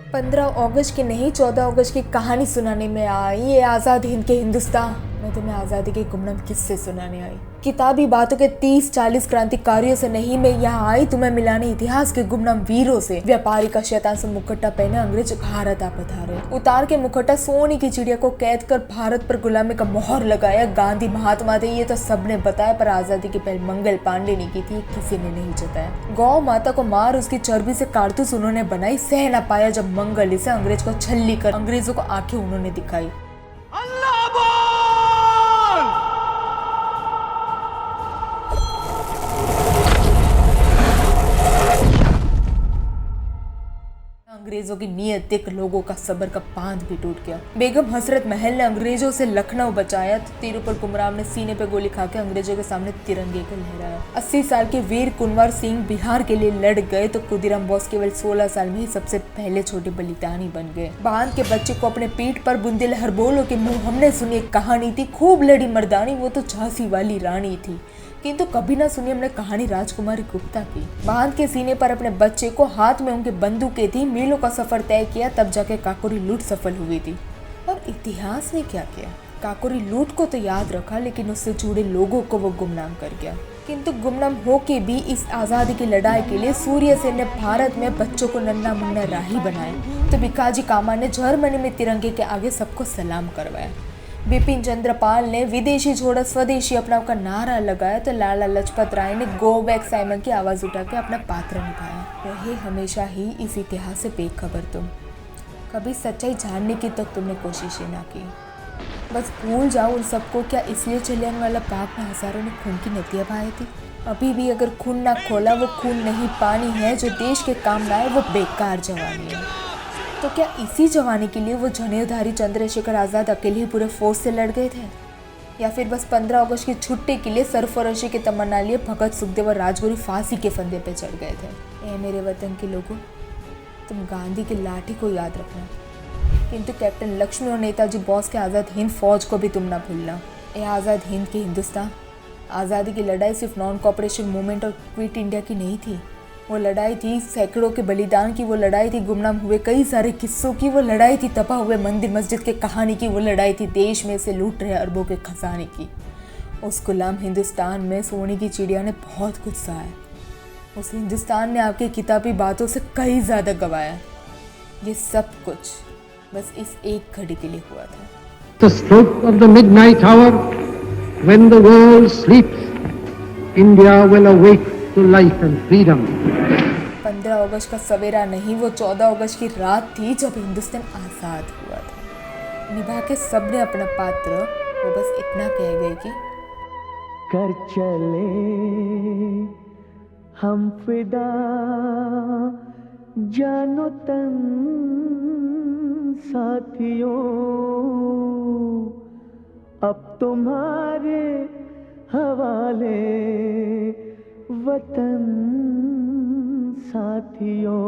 15 अगस्त की नहीं 14 अगस्त की कहानी सुनाने में आई ये आज़ाद हिंद के हिंदुस्तान में तुम्हें आज़ादी के गुमनाम किस्से सुनाने आई। किताबी बातों के 30-40 क्रांतिकारियों से नहीं मैं यहाँ आई तुम्हें मिलाने इतिहास के गुमनाम वीरों से। व्यापारी का शैतान से मुखट्टा पहने अंग्रेज भारत आ पधारे। उतार के मुखट्टा सोने की चिड़िया को कैद कर भारत पर गुलामी का मोहर लगाया। गांधी महात्मा थे ये तो सबने बताया, पर आजादी की पहल मंगल पांडे ने की थी, किसी ने नहीं जताया। गौ माता को मार उसकी चर्बी से कारतूस उन्होंने बनाई। सह न पाया जब मंगल इसे अंग्रेज को छल्ली कर अंग्रेजों को आंखें उन्होंने दिखाई। अंग्रेजों की नीयत देख लोगों का सब्र का बांध भी टूट गया। बेगम हसरत महल ने अंग्रेजों से लखनऊ बचाया तो तिरुपति कुमराम ने सीने पे गोली खा के अंग्रेजों के सामने तिरंगे को लहराया। 80 साल के वीर कुंवर सिंह बिहार के लिए लड़ गए तो खुदीराम बोस केवल 16 साल में ही सबसे पहले छोटे बलिदानी बन गए। बांध के बच्चे को अपने पीठ पर बुंदेलहर बोलो के मुंह हमने सुनी एक कहानी थी, खूब लड़ी मर्दानी वो तो झांसी वाली रानी थी, किंतु कभी ना सुनी हमने कहानी राजकुमारी गुप्ता की। बांध के सीने पर अपने बच्चे को, हाथ में उनके बंदूकें थी, मीलों का सफर तय किया तब जाके काकोरी लूट सफल हुई थी। और इतिहास ने क्या किया? काकोरी लूट को तो याद रखा लेकिन उससे जुड़े लोगों को वो गुमनाम कर गया। किंतु गुमनाम होके भी इस आजादी की लड़ाई के लिए सूर्य सेन ने भारत में बच्चों को नन्ना मुन्ना राही बनाया तो भिकाजी कामा ने जर्मनी में तिरंगे के आगे सबको सलाम करवाया। बिपिन चंद्र पाल ने विदेशी छोड़ो स्वदेशी अपनाओ का नारा लगाया तो लाला लजपत राय ने गो बैक साइमन की आवाज उठा के अपना पात्र निभाया। रहे हमेशा ही इस इतिहास से बेखबर तुम, कभी सच्चाई जानने की तक तुमने कोशिश ही ना की। बस भूल जाओ उन सबको। क्या इसलिए जलियांवाला वाला बाग में हजारों ने खून की नदियां बहाई थी? अभी भी अगर खून ना खोला वो खून नहीं पानी है जो देश के काम ना आए, वो बेकार जवानी है। तो क्या इसी जवानी के लिए वो जनेऊधारी चंद्रशेखर आज़ाद अकेले ही पूरे फोर्स से लड़ गए थे, या फिर बस 15 अगस्त की छुट्टी के लिए सरफरोशी की तमन्ना लिए भगत सुखदेव और राजगुरु फांसी के फंदे पे चढ़ गए थे? मेरे वतन के लोगों, तुम गांधी की लाठी को याद रखना, किंतु कैप्टन लक्ष्मी और नेताजी बोस के आज़ाद हिंद फौज को भी तुम ना भूलना। आज़ाद हिंद के हिंदुस्तान, आज़ादी की लड़ाई सिर्फ नॉन कॉपरेशन मूवमेंट और क्विट इंडिया की नहीं थी। वो लड़ाई थी सैकड़ों के बलिदान की, वो लड़ाई थी गुमनाम हुए कई सारे किस्सों की, वो लड़ाई थी तबाह हुए मंदिर मस्जिद के कहानी की, वो लड़ाई थी देश में से लूट रहे अरबों के खजाने की। उस गुलाम हिंदुस्तान में सोने की चिड़िया ने बहुत कुछ सहा। उस हिंदुस्तान ने आपकी किताबी बातों से कहीं ज़्यादा गवाया। ये सब कुछ बस इस एक घड़ी के लिए हुआ था। The stroke of the midnight hour, when the world sleeps, India will awake to life and freedom. 15 अगस्त का सवेरा नहीं, वो 14 अगस्त की रात थी जब हिंदुस्तान आज़ाद हुआ था। निभा के सबने अपना पात्र, वो बस इतना कह गए कि कर चले हम फिदा जानो तन साथियों, अब तुम्हारे हवाले वतन साथियों।